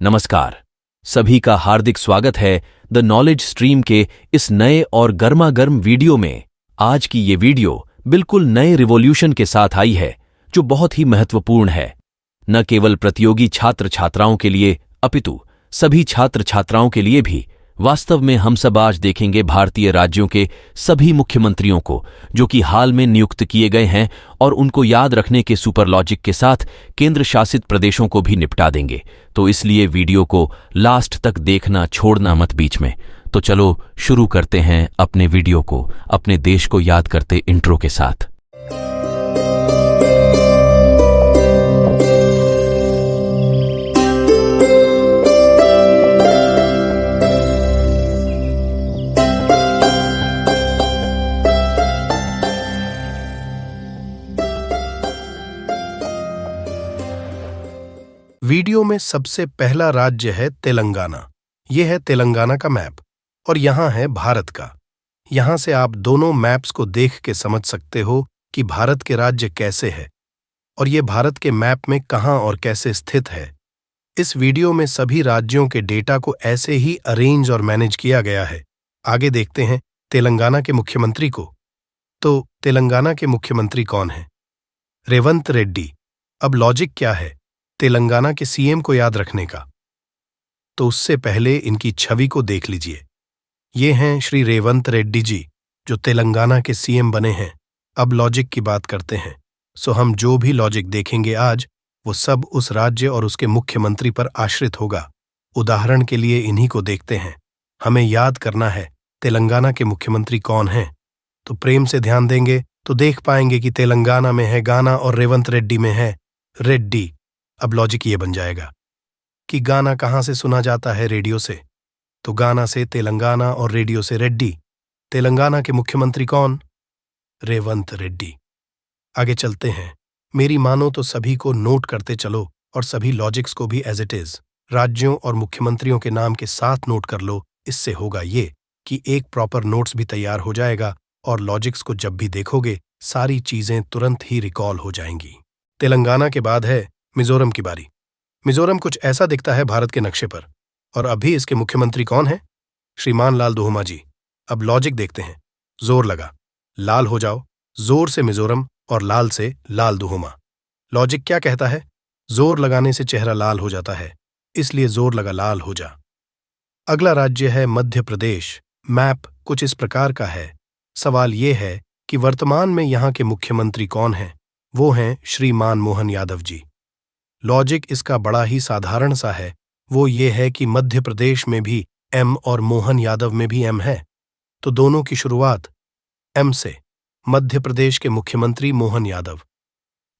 नमस्कार, सभी का हार्दिक स्वागत है द नॉलेज स्ट्रीम के इस नए और गर्मागर्म वीडियो में। आज की ये वीडियो बिल्कुल नए रिवॉल्यूशन के साथ आई है जो बहुत ही महत्वपूर्ण है, न केवल प्रतियोगी छात्र छात्राओं के लिए अपितु सभी छात्र छात्राओं के लिए भी। वास्तव में हम सब आज देखेंगे भारतीय राज्यों के सभी मुख्यमंत्रियों को जो कि हाल में नियुक्त किए गए हैं और उनको याद रखने के सुपर लॉजिक के साथ केंद्र शासित प्रदेशों को भी निपटा देंगे। तो इसलिए वीडियो को लास्ट तक देखना छोड़ना मत बीच में। तो चलो शुरू करते हैं अपने वीडियो को अपने देश को याद करते इंट्रो के साथ। वीडियो में सबसे पहला राज्य है तेलंगाना। यह है तेलंगाना का मैप और यहाँ है भारत का। यहाँ से आप दोनों मैप्स को देख के समझ सकते हो कि भारत के राज्य कैसे है और ये भारत के मैप में कहाँ और कैसे स्थित है। इस वीडियो में सभी राज्यों के डेटा को ऐसे ही अरेंज और मैनेज किया गया है। आगे देखते हैं तेलंगाना के मुख्यमंत्री को। तो तेलंगाना के मुख्यमंत्री कौन है? रेवंत रेड्डी। अब लॉजिक क्या है तेलंगाना के सीएम को याद रखने का? तो उससे पहले इनकी छवि को देख लीजिए। ये हैं श्री रेवंत रेड्डी जी जो तेलंगाना के सीएम बने हैं। अब लॉजिक की बात करते हैं। सो हम जो भी लॉजिक देखेंगे आज वो सब उस राज्य और उसके मुख्यमंत्री पर आश्रित होगा। उदाहरण के लिए इन्हीं को देखते हैं। हमें याद करना है तेलंगाना के मुख्यमंत्री कौन हैं। तो प्रेम से ध्यान देंगे तो देख पाएंगे कि तेलंगाना में है गाना और रेवंत रेड्डी में है रेड्डी। अब लॉजिक ये बन जाएगा कि गाना कहाँ से सुना जाता है? रेडियो से। तो गाना से तेलंगाना और रेडियो से रेड्डी। तेलंगाना के मुख्यमंत्री कौन? रेवंत रेड्डी। आगे चलते हैं। मेरी मानो तो सभी को नोट करते चलो और सभी लॉजिक्स को भी एज इट इज राज्यों और मुख्यमंत्रियों के नाम के साथ नोट कर लो। इससे होगा ये कि एक प्रॉपर नोट्स भी तैयार हो जाएगा और लॉजिक्स को जब भी देखोगे सारी चीजें तुरंत ही रिकॉल हो जाएंगी। तेलंगाना के बाद है मिजोरम की बारी। मिजोरम कुछ ऐसा दिखता है भारत के नक्शे पर और अभी इसके मुख्यमंत्री कौन है? श्रीमान लाल दुहोमा जी। अब लॉजिक देखते हैं। जोर लगा लाल हो जाओ। जोर से मिजोरम और लाल से लाल दुहोमा। लॉजिक क्या कहता है? जोर लगाने से चेहरा लाल हो जाता है, इसलिए जोर लगा लाल हो जा। अगला राज्य है मध्य प्रदेश। मैप कुछ इस प्रकार का है। सवाल यह है कि वर्तमान में यहाँ के मुख्यमंत्री कौन हैं? वो हैं श्रीमान मोहन यादव जी। लॉजिक इसका बड़ा ही साधारण सा है। वो ये है कि मध्य प्रदेश में भी एम और मोहन यादव में भी एम है, तो दोनों की शुरुआत एम से। मध्य प्रदेश के मुख्यमंत्री मोहन यादव।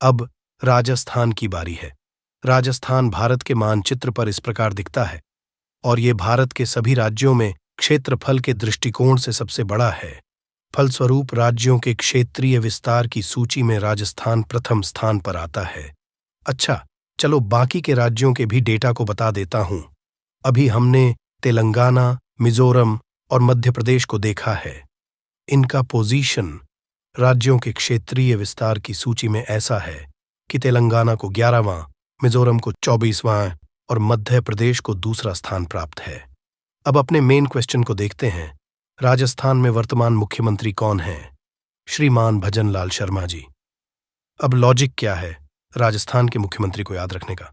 अब राजस्थान की बारी है। राजस्थान भारत के मानचित्र पर इस प्रकार दिखता है और ये भारत के सभी राज्यों में क्षेत्रफल के दृष्टिकोण से सबसे बड़ा है। फलस्वरूप राज्यों के क्षेत्रीय विस्तार की सूची में राजस्थान प्रथम स्थान पर आता है। अच्छा, चलो बाकी के राज्यों के भी डेटा को बता देता हूं। अभी हमने तेलंगाना, मिजोरम और मध्य प्रदेश को देखा है। इनका पोजीशन राज्यों के क्षेत्रीय विस्तार की सूची में ऐसा है कि तेलंगाना को 11वां, मिजोरम को 24वां और मध्य प्रदेश को दूसरा स्थान प्राप्त है। अब अपने मेन क्वेश्चन को देखते हैं। राजस्थान में वर्तमान मुख्यमंत्री कौन हैं? श्रीमान भजन लाल शर्मा जी। अब लॉजिक क्या है राजस्थान के मुख्यमंत्री को याद रखने का?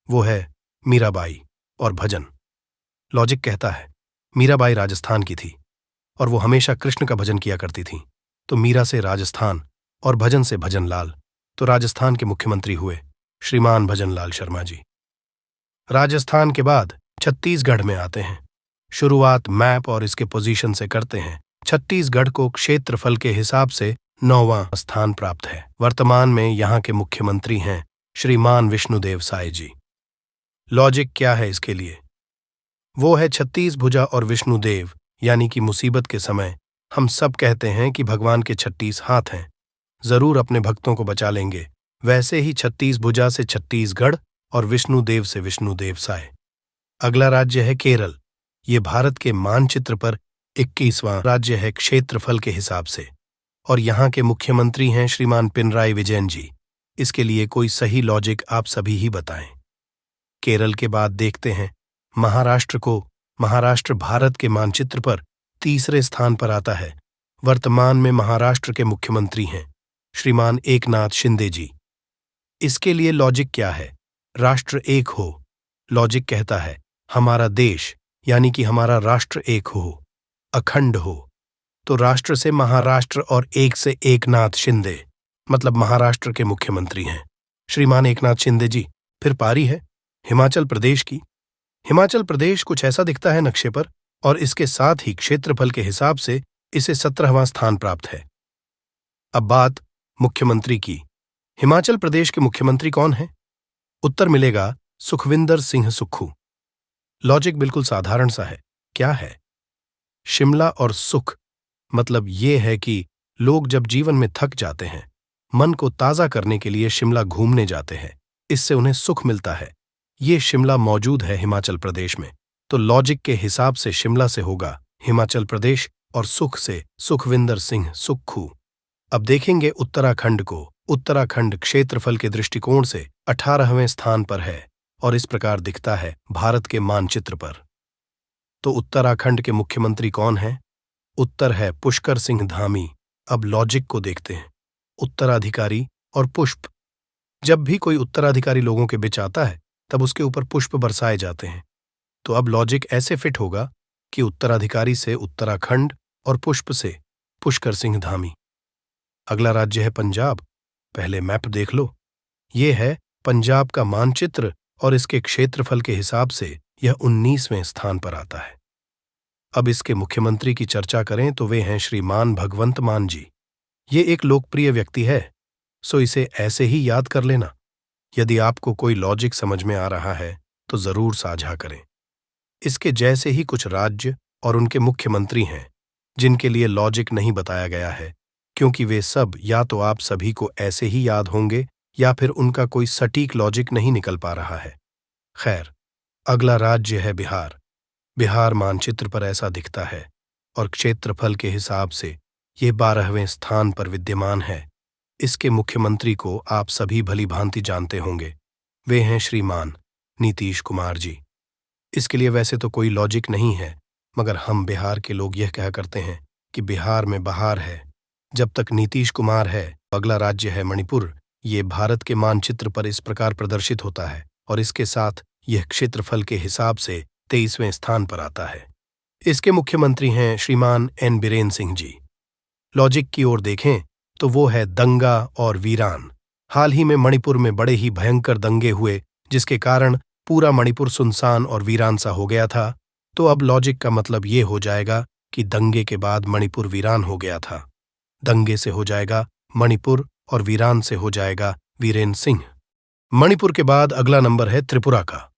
वो है मीराबाई और भजन। लॉजिक कहता है मीराबाई राजस्थान की थी और वो हमेशा कृष्ण का भजन किया करती थी, तो मीरा से राजस्थान और भजन से भजन लाल, तो राजस्थान के मुख्यमंत्री हुए श्रीमान भजन लाल शर्मा जी। राजस्थान के बाद छत्तीसगढ़ में आते हैं। शुरुआत मैप और इसके पोजीशन से करते हैं। छत्तीसगढ़ को क्षेत्रफल के हिसाब से 9वां स्थान प्राप्त है। वर्तमान में यहाँ के मुख्यमंत्री हैं श्रीमान विष्णुदेव साय जी। लॉजिक क्या है इसके लिए? वो है 36 भुजा और विष्णुदेव, यानी कि मुसीबत के समय हम सब कहते हैं कि भगवान के 36 हाथ हैं, जरूर अपने भक्तों को बचा लेंगे। वैसे ही 36 भुजा से छत्तीसगढ़ और विष्णुदेव से विष्णुदेव साय। अगला राज्य है केरल। ये भारत के मानचित्र पर 21वां राज्य है क्षेत्रफल के हिसाब से और यहाँ के मुख्यमंत्री हैं श्रीमान पिनराई विजयन जी। इसके लिए कोई सही लॉजिक आप सभी ही बताएं। केरल के बाद देखते हैं महाराष्ट्र को। महाराष्ट्र भारत के मानचित्र पर तीसरे स्थान पर आता है। वर्तमान में महाराष्ट्र के मुख्यमंत्री हैं श्रीमान एकनाथ शिंदे जी। इसके लिए लॉजिक क्या है? राष्ट्र एक हो। लॉजिक कहता है हमारा देश यानी कि हमारा राष्ट्र एक हो, अखंड हो। तो राष्ट्र से महाराष्ट्र और एक से एकनाथ शिंदे, मतलब महाराष्ट्र के मुख्यमंत्री हैं श्रीमान एकनाथ शिंदे जी। फिर पारी है हिमाचल प्रदेश की। हिमाचल प्रदेश कुछ ऐसा दिखता है नक्शे पर, और इसके साथ ही क्षेत्रफल के हिसाब से इसे 17वां स्थान प्राप्त है। अब बात मुख्यमंत्री की। हिमाचल प्रदेश के मुख्यमंत्री कौन है? उत्तर मिलेगा सुखविंदर सिंह सुक्खू। लॉजिक बिल्कुल साधारण सा है। क्या है? शिमला और सुख मतलब ये है कि लोग जब जीवन में थक जाते हैं, मन को ताजा करने के लिए शिमला घूमने जाते हैं, इससे उन्हें सुख मिलता है। ये शिमला मौजूद है हिमाचल प्रदेश में, तो लॉजिक के हिसाब से शिमला से होगा हिमाचल प्रदेश और सुख से सुखविंदर सिंह सुक्खू। अब देखेंगे उत्तराखंड को। उत्तराखंड क्षेत्रफल के दृष्टिकोण से 18वें स्थान पर है और इस प्रकार दिखता है भारत के मानचित्र पर। तो उत्तराखंड के मुख्यमंत्री कौन है? उत्तर है पुष्कर सिंह धामी। अब लॉजिक को देखते हैं। उत्तराधिकारी और पुष्प, जब भी कोई उत्तराधिकारी लोगों के बीच आता है तब उसके ऊपर पुष्प बरसाए जाते हैं। तो अब लॉजिक ऐसे फिट होगा कि उत्तराधिकारी से उत्तराखंड और पुष्प से पुष्कर सिंह धामी। अगला राज्य है पंजाब। पहले मैप देख लो। ये है पंजाब का मानचित्र और इसके क्षेत्रफल के हिसाब से यह 19वें स्थान पर आता है। अब इसके मुख्यमंत्री की चर्चा करें तो वे हैं श्रीमान भगवंत मान जी। ये एक लोकप्रिय व्यक्ति है, सो इसे ऐसे ही याद कर लेना। यदि आपको कोई लॉजिक समझ में आ रहा है तो जरूर साझा करें। इसके जैसे ही कुछ राज्य और उनके मुख्यमंत्री हैं जिनके लिए लॉजिक नहीं बताया गया है, क्योंकि वे सब या तो आप सभी को ऐसे ही याद होंगे या फिर उनका कोई सटीक लॉजिक नहीं निकल पा रहा है। खैर, अगला राज्य है बिहार। बिहार मानचित्र पर ऐसा दिखता है और क्षेत्रफल के हिसाब से ये 12वें स्थान पर विद्यमान है। इसके मुख्यमंत्री को आप सभी भली भांति जानते होंगे। वे हैं श्रीमान नीतीश कुमार जी। इसके लिए वैसे तो कोई लॉजिक नहीं है, मगर हम बिहार के लोग यह कहा करते हैं कि बिहार में बहार है जब तक नीतीश कुमार है। अगला राज्य है मणिपुर। ये भारत के मानचित्र पर इस प्रकार प्रदर्शित होता है और इसके साथ यह क्षेत्रफल के हिसाब से 23वें स्थान पर आता है। इसके मुख्यमंत्री हैं श्रीमान एन बीरेन सिंह जी। लॉजिक की ओर देखें तो वो है दंगा और वीरान। हाल ही में मणिपुर में बड़े ही भयंकर दंगे हुए जिसके कारण पूरा मणिपुर सुनसान और वीरान सा हो गया था। तो अब लॉजिक का मतलब ये हो जाएगा कि दंगे के बाद मणिपुर वीरान हो गया था। दंगे से हो जाएगा मणिपुर और वीरान से हो जाएगा वीरेन सिंह। मणिपुर के बाद अगला नंबर है त्रिपुरा का।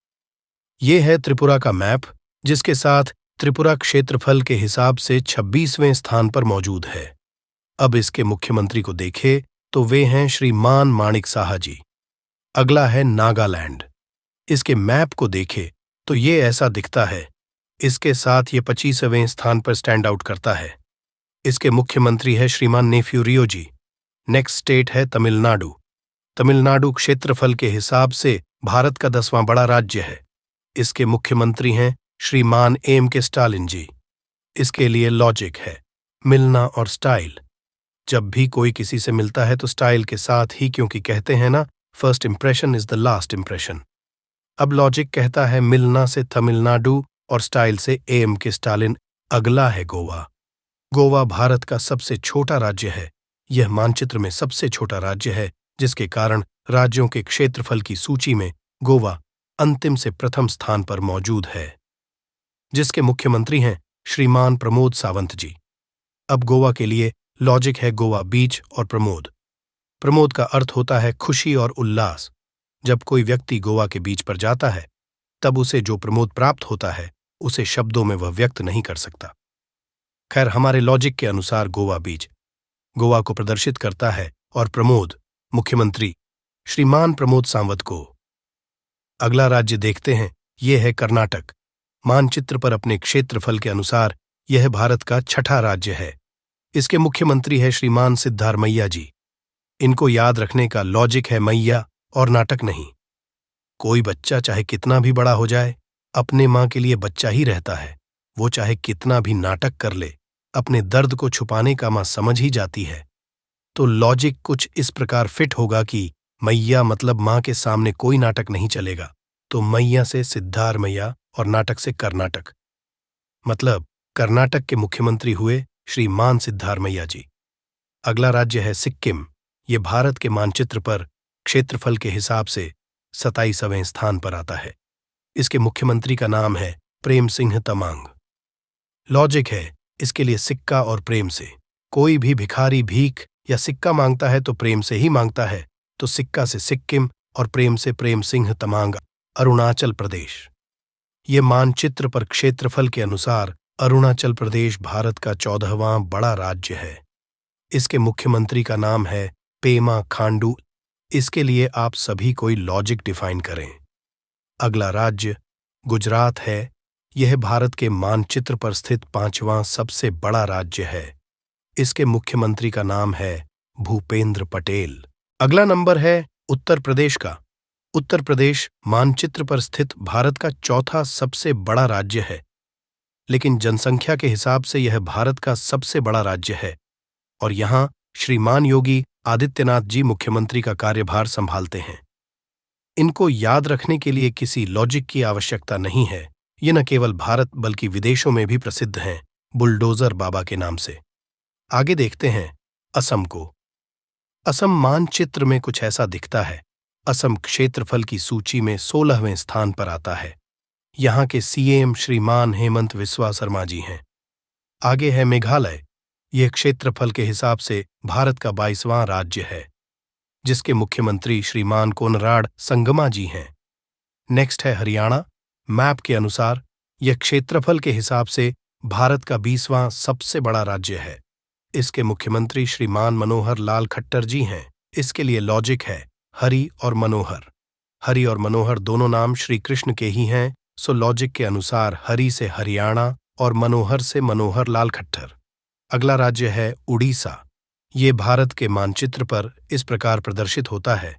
ये है त्रिपुरा का मैप जिसके साथ त्रिपुरा क्षेत्रफल के हिसाब से 26वें स्थान पर मौजूद है। अब इसके मुख्यमंत्री को देखें तो वे हैं श्रीमान माणिक साहा जी। अगला है नागालैंड। इसके मैप को देखें तो ये ऐसा दिखता है। इसके साथ ये 25वें स्थान पर स्टैंड आउट करता है। इसके मुख्यमंत्री है श्रीमान नेफ्यू रियो जी। नेक्स्ट स्टेट है तमिलनाडु। तमिलनाडु क्षेत्रफल के हिसाब से भारत का 10वां बड़ा राज्य है। इसके मुख्यमंत्री हैं श्रीमान एम के स्टालिन जी। इसके लिए लॉजिक है मिलना और स्टाइल। जब भी कोई किसी से मिलता है तो स्टाइल के साथ ही, क्योंकि कहते हैं ना, first impression is the last impression. अब लॉजिक कहता है मिलना से तमिलनाडु और स्टाइल से एम के स्टालिन। अगला है गोवा। गोवा भारत का सबसे छोटा राज्य है। यह मानचित्र में सबसे छोटा राज्य है, जिसके कारण राज्यों के क्षेत्रफल की सूची में गोवा अंतिम से प्रथम स्थान पर मौजूद है, जिसके मुख्यमंत्री हैं श्रीमान प्रमोद सावंत जी। अब गोवा के लिए लॉजिक है गोवा बीच और प्रमोद। प्रमोद का अर्थ होता है खुशी और उल्लास। जब कोई व्यक्ति गोवा के बीच पर जाता है तब उसे जो प्रमोद प्राप्त होता है उसे शब्दों में वह व्यक्त नहीं कर सकता। खैर, हमारे लॉजिक के अनुसार गोवा बीच गोवा को प्रदर्शित करता है और प्रमोद मुख्यमंत्री श्रीमान प्रमोद सावंत को। अगला राज्य देखते हैं, यह है कर्नाटक। मानचित्र पर अपने क्षेत्रफल के अनुसार यह भारत का 6ठा राज्य है। इसके मुख्यमंत्री है श्रीमान सिद्धारमैया जी। इनको याद रखने का लॉजिक है मैया और नाटक नहीं। कोई बच्चा चाहे कितना भी बड़ा हो जाए, अपने माँ के लिए बच्चा ही रहता है। वो चाहे कितना भी नाटक कर ले, अपने दर्द को छुपाने का माँ समझ ही जाती है। तो लॉजिक कुछ इस प्रकार फिट होगा कि मैया मतलब माँ के सामने कोई नाटक नहीं चलेगा, तो मैया से सिद्धार मैया और नाटक से कर्नाटक। मतलब कर्नाटक के मुख्यमंत्री हुए श्री मान सिद्धारमैया जी। अगला राज्य है सिक्किम। ये भारत के मानचित्र पर क्षेत्रफल के हिसाब से 27वें स्थान पर आता है। इसके मुख्यमंत्री का नाम है प्रेम सिंह तमांग। लॉजिक है इसके लिए सिक्का और प्रेम से। कोई भी भिखारी भीख या सिक्का मांगता है तो प्रेम से ही मांगता है, तो सिक्का से सिक्किम और प्रेम से प्रेम सिंह तमांग अरुणाचल प्रदेश। ये मानचित्र पर क्षेत्रफल के अनुसार अरुणाचल प्रदेश भारत का 14वां बड़ा राज्य है। इसके मुख्यमंत्री का नाम है पेमा खांडू। इसके लिए आप सभी कोई लॉजिक डिफाइन करें। अगला राज्य गुजरात है। यह भारत के मानचित्र पर स्थित 5वां सबसे बड़ा राज्य है। इसके मुख्यमंत्री का नाम है भूपेंद्र पटेल। अगला नंबर है उत्तर प्रदेश का। उत्तर प्रदेश मानचित्र पर स्थित भारत का 4था सबसे बड़ा राज्य है, लेकिन जनसंख्या के हिसाब से यह भारत का सबसे बड़ा राज्य है और यहां श्रीमान योगी आदित्यनाथ जी मुख्यमंत्री का कार्यभार संभालते हैं। इनको याद रखने के लिए किसी लॉजिक की आवश्यकता नहीं है। ये न केवल भारत बल्कि विदेशों में भी प्रसिद्ध हैं बुलडोजर बाबा के नाम से। आगे देखते हैं असम को। असम मानचित्र में कुछ ऐसा दिखता है। असम क्षेत्रफल की सूची में 16वें स्थान पर आता है। यहाँ के सीएम श्रीमान हेमंत विश्वा शर्मा जी हैं। आगे है मेघालय। यह क्षेत्रफल के हिसाब से भारत का 22वां राज्य है, जिसके मुख्यमंत्री श्रीमान कोनराड संगमा जी हैं। नेक्स्ट है हरियाणा। मैप के अनुसार यह क्षेत्रफल के हिसाब से भारत का 20वां सबसे बड़ा राज्य है। इसके मुख्यमंत्री श्रीमान मनोहर लाल खट्टर जी हैं। इसके लिए लॉजिक है हरि और मनोहर। हरि और मनोहर दोनों नाम श्री कृष्ण के ही हैं, सो लॉजिक के अनुसार हरि से हरियाणा और मनोहर से मनोहर लाल खट्टर। अगला राज्य है उड़ीसा। ये भारत के मानचित्र पर इस प्रकार प्रदर्शित होता है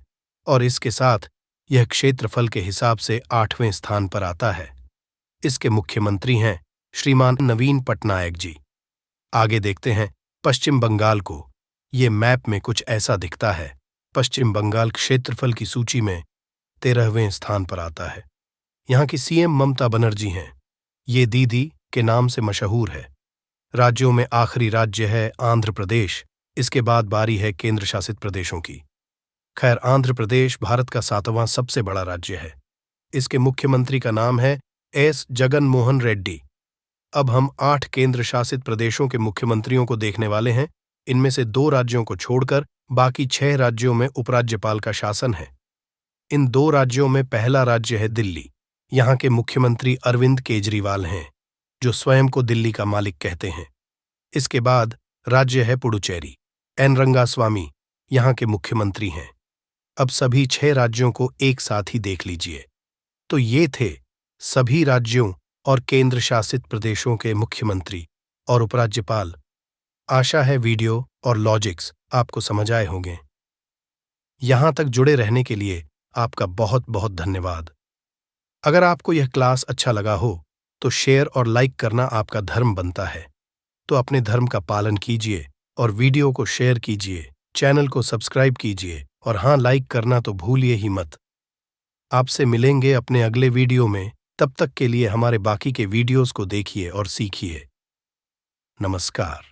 और इसके साथ यह क्षेत्रफल के हिसाब से 8वें स्थान पर आता है। इसके मुख्यमंत्री हैं श्रीमान नवीन पटनायक जी। आगे देखते हैं पश्चिम बंगाल को। ये मैप में कुछ ऐसा दिखता है। पश्चिम बंगाल क्षेत्रफल की सूची में 13वें स्थान पर आता है। यहाँ की सीएम ममता बनर्जी हैं। ये दीदी के नाम से मशहूर है। राज्यों में आखिरी राज्य है आंध्र प्रदेश। इसके बाद बारी है केंद्र शासित प्रदेशों की। खैर, आंध्र प्रदेश भारत का 7वां सबसे बड़ा राज्य है। इसके मुख्यमंत्री का नाम है एस जगन मोहन रेड्डी। अब हम 8 केंद्र शासित प्रदेशों के मुख्यमंत्रियों को देखने वाले हैं। इनमें से 2 राज्यों को छोड़कर बाकी 6 राज्यों में उपराज्यपाल का शासन है। इन 2 राज्यों में पहला राज्य है दिल्ली। यहाँ के मुख्यमंत्री अरविंद केजरीवाल हैं, जो स्वयं को दिल्ली का मालिक कहते हैं। इसके बाद राज्य है पुडुचेरी। एन रंगास्वामी यहाँ के मुख्यमंत्री हैं। अब सभी 6 राज्यों को एक साथ ही देख लीजिए। तो ये थे सभी राज्यों और केंद्र शासित प्रदेशों के मुख्यमंत्री और उपराज्यपाल। आशा है वीडियो और लॉजिक्स आपको समझ आए होंगे। यहां तक जुड़े रहने के लिए आपका बहुत बहुत धन्यवाद। अगर आपको यह क्लास अच्छा लगा हो तो शेयर और लाइक करना आपका धर्म बनता है। तो अपने धर्म का पालन कीजिए और वीडियो को शेयर कीजिए, चैनल को सब्सक्राइब कीजिए और हाँ, लाइक करना तो भूलिए ही मत। आपसे मिलेंगे अपने अगले वीडियो में। तब तक के लिए हमारे बाकी के वीडियोस को देखिए और सीखिए। नमस्कार।